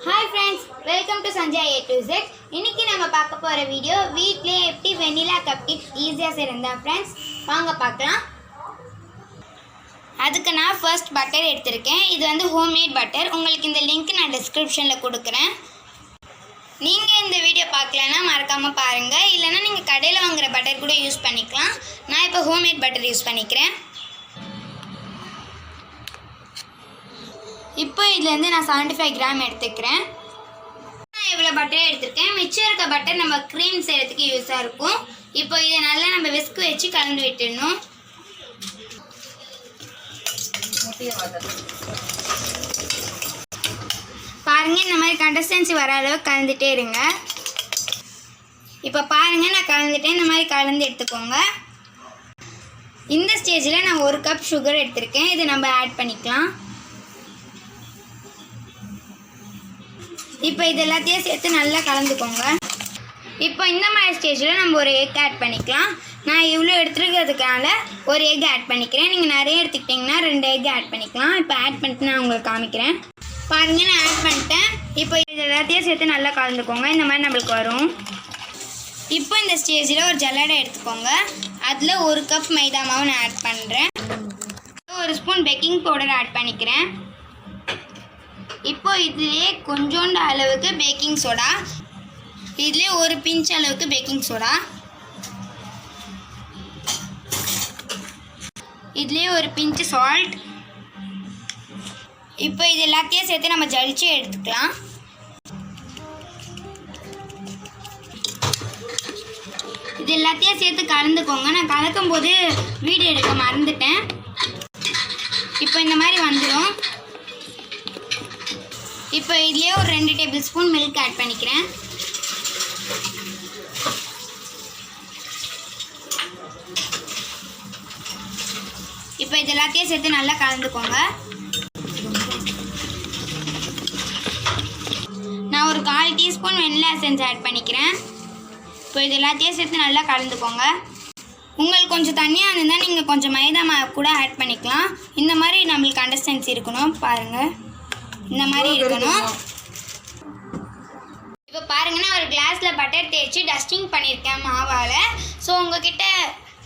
Hi friends, welcome to Sanjay A to Z. இன்னைக்கு நம்ம பார்க்க போற வீடியோ வீட்லயே எப்படி வெனிலா கப்கேக் ஈஸியா செய்யறதா फ्रेंड्स. வாங்க பார்க்கலாம். அதுக்கு நான் ஃபர்ஸ்ட் பட்டர் எடுத்துர்க்கேன். இது வந்து ஹோம்மேட் பட்டர். உங்களுக்கு இந்த லிங்க் நான் டிஸ்கிரிப்ஷன்ல கொடுக்கிறேன். நீங்க இந்த வீடியோ பார்க்கலனா மறக்காம பாருங்க. இல்லனா நீங்க கடையில வாங்குற பட்டர் கூட யூஸ் பண்ணிக்கலாம். நான் இப்போ ஹோம்மேட் பட்டர் யூஸ் பண்ணிக்கிறேன். இப்போ இதுல இருந்து நான் 75 கிராம் எடுத்துக்கிறேன். நான் இவ்வளவு பட்டர் எடுத்துர்க்கேன். மிச்சம் இருக்க பட்டர் நம்ம க்ரீம் செய்யறதுக்கு யூஸா இருக்கும். இப்போ இத நல்லா நம்ம விஸ்க் வச்சு கலந்து விட்டுறணும். பாருங்க இந்த மாதிரி கன்சிஸ்டன்சி வர அளவுக்கு கலந்துட்டே இருங்க. இப்போ பாருங்க நான் கலந்துட்டேன். இந்த மாதிரி கலந்து எடுத்துக்கோங்க. இந்த ஸ்டேஜ்ல நான் 1 கப் சுகர் எடுத்துர்க்கேன். இதை நம்ம ஆட் பண்ணிக்கலாம். இப்போ இது எல்லாத்தையும் சேர்த்து நல்லா கலந்துக்கோங்க. இப்போ இந்த மாதிரி ஸ்டேஜில் நம்ம ஒரு எக் ஆட் பண்ணிக்கலாம். நான் இவ்வளோ எடுத்துருக்கிறதுக்கான ஒரு எக் ஆட் பண்ணிக்கிறேன். நீங்கள் நிறைய எடுத்துக்கிட்டிங்கன்னா 2 எக் ஆட் பண்ணிக்கலாம். இப்போ ஆட் பண்ணிட்டு நான் உங்களுக்கு காமிக்கிறேன். பாருங்கள் நான் ஆட் பண்ணிட்டேன். இப்போ இது எல்லாத்தையும் சேர்த்து நல்லா கலந்துக்கோங்க. இந்த மாதிரி நம்மளுக்கு வரும். இப்போ இந்த ஸ்டேஜில் ஒரு ஜல்லடை எடுத்துக்கோங்க. அதில் 1 கப் மைதா மாவு நான் ஆட் பண்ணுறேன். 1 ஸ்பூன் பேக்கிங் பவுடர் ஆட் பண்ணிக்கிறேன். இப்போ இதுலயே கொஞ்சோண்டு அளவுக்கு பேக்கிங் சோடா, இதுலயே ஒரு பிஞ்ச் அளவுக்கு பேக்கிங் சோடா, இதுலயே ஒரு பிஞ்ச் சால்ட். இப்போ இது எல்லாத்தையும் சேர்த்து நம்ம ஜலிச்சு எடுத்துக்கலாம். இது எல்லாத்தையும் சேர்த்து கலந்துக்கோங்க. நான் கலக்கும் போது வீடியோ எடுக்க மறந்துட்டேன். இப்போ இந்த மாதிரி வந்துடும். இப்போ இதுலயே ஒரு 2 டேபிள் ஸ்பூன் மில்க் ஆட் பண்ணிக்கிறேன். இப்போ இது எல்லாத்தையும் சேர்த்து நல்லா கலந்துக்கோங்க. நான் ஒரு 1/4 டீஸ்பூன் வெனிலா எசன்ஸ் ஆட் பண்ணிக்கிறேன். இப்போ இது எல்லாத்தையும் சேர்த்து நல்லா கலந்துக்கோங்க. உங்களுக்கு கொஞ்சம் தண்ணியாக இருந்தால் நீங்கள் கொஞ்சம் மைதா மாவு கூட ஆட் பண்ணிக்கலாம். இந்த மாதிரி நம்மளுக்கு கன்சிஸ்டன்சி இருக்கணும். பாருங்கள் இந்த மாதிரி இருக்கணும். இப்போ பாருங்க நான் ஒரு கிளாஸ்ல பட்டர் தேய்ச்சி டஸ்டிங் பண்ணியிருக்கேன் மாவால். ஸோ உங்ககிட்ட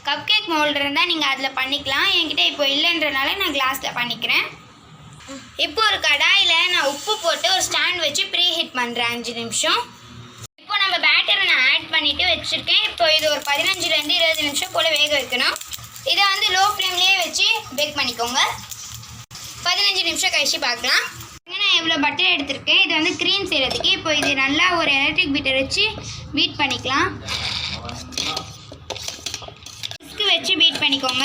கப் கேக் மோல்டர் இருந்தால் நீங்கள் அதில் பண்ணிக்கலாம். என்கிட்ட இப்போ இல்லைன்றனால நான் கிளாஸில் பண்ணிக்கிறேன். இப்போ ஒரு கடாயில் நான் உப்பு போட்டு ஒரு ஸ்டாண்ட் வச்சு ப்ரீ ஹீட் பண்ணுறேன் 5 நிமிஷம். இப்போ நம்ம பேட்டரை நான் ஆட் பண்ணிவிட்டு வச்சுருக்கேன். இப்போ இது ஒரு 15-20 நிமிஷம் போல் வேக வைக்கணும். இதை வந்து லோ ஃப்ளேம்லேயே வச்சு பேக் பண்ணிக்கோங்க. 15 நிமிஷம் கழிச்சு பார்க்கலாம். நான் எவ்வளோ பட்டர் எடுத்திருக்கேன். இது வந்து க்ரீம் செய்கிறதுக்கு. இப்போ இது நல்லா ஒரு எலக்ட்ரிக் பீட்டர் வச்சு பீட் பண்ணிக்கலாம். விஸ்க் வச்சு பீட் பண்ணிக்கோங்க.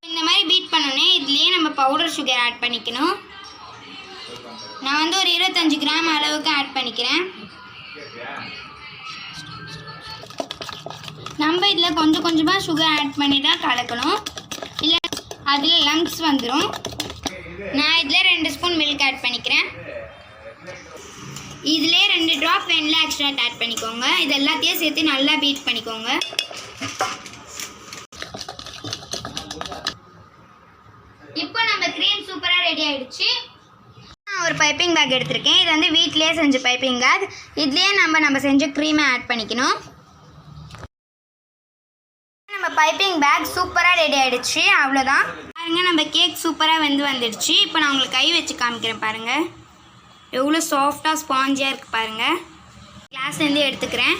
இந்த மாதிரி பீட் பண்ணோன்னே இதுலேயே நம்ம பவுடர் சுகர் ஆட் பண்ணிக்கணும். நான் வந்து ஒரு 25 கிராம் அளவுக்கு ஆட் பண்ணிக்கிறேன். நம்ம இதில் கொஞ்சம் கொஞ்சமாக சுகர் ஆட் பண்ணி தான் கலக்கணும். இல்லை அதில் லம்ப்ஸ் வந்துடும். நான் இதில் 2 ஸ்பூன் மில்க் ஆட் பண்ணிக்கிறேன். இதிலே 2 ட்ராப் வெனிலா எக்ஸ்ட்ராக்ட் ஆட் பண்ணிக்கோங்க. இது எல்லாத்தையும் சேர்த்து நல்லா பீட் பண்ணிக்கோங்க. இப்போ நம்ம க்ரீம் சூப்பராக ரெடி ஆகிடுச்சு. நான் ஒரு பைப்பிங் பேக் எடுத்திருக்கேன். இது வந்து வீட்டிலேயே செஞ்ச பைப்பிங் பேக். இதுலேயே நம்ம செஞ்ச க்ரீமை ஆட் பண்ணிக்கணும். நம்ம பைப்பிங் பேக் சூப்பராக ரெடி ஆகிடுச்சு. அவ்வளோதான். பாருங்கள் நம்ம கேக் சூப்பராக வந்துடுச்சு. இப்போ நான் உங்களுக்கு கை வச்சு காமிக்கிறேன். பாருங்கள் எவ்வளோ சாஃப்டாக ஸ்பாஞ்சியாக இருக்குது. பாருங்கள் கிளாஸ்லேருந்து எடுத்துக்கிறேன்.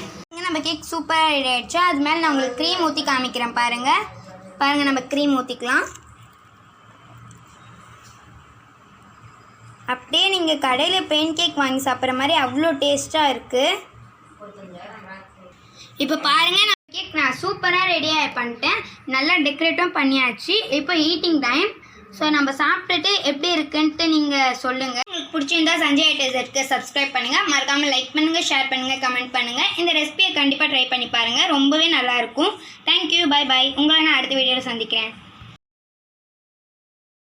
நம்ம கேக் சூப்பராக ரெடி ஆகிடுச்சு. அது மேலே நான் உங்களுக்கு க்ரீம் ஊற்றி காமிக்கிறேன். பாருங்கள் நம்ம க்ரீம் ஊற்றிக்கலாம். அப்படியே நீங்கள் கடையில் பெயின் கேக் வாங்கி சாப்பிட்ற மாதிரி அவ்வளோ டேஸ்ட்டாக இருக்குது. இப்போ பாருங்கள் கேக் நான் சூப்பராக ரெடியாக பண்ணிட்டேன். நல்லா டெக்கரேட்டும் பண்ணியாச்சு. இப்போ ஈட்டிங் டைம். ஸோ நம்ம சாப்பிட்டுட்டு எப்படி இருக்குன்ட்டு நீங்கள் சொல்லுங்கள். உங்களுக்கு பிடிச்சிருந்தா சஞ்சய் A to Zக்கு சப்ஸ்கிரைப் பண்ணுங்கள். மறக்காமல் லைக் பண்ணுங்கள், ஷேர் பண்ணுங்கள், கமெண்ட் பண்ணுங்கள். இந்த ரெசிபியை கண்டிப்பாக ட்ரை பண்ணி பாருங்கள். ரொம்பவே நல்லாயிருக்கும். Thank you, bye bye. உங்களை நான் அடுத்த வீடியோவில் சந்திக்கிறேன்.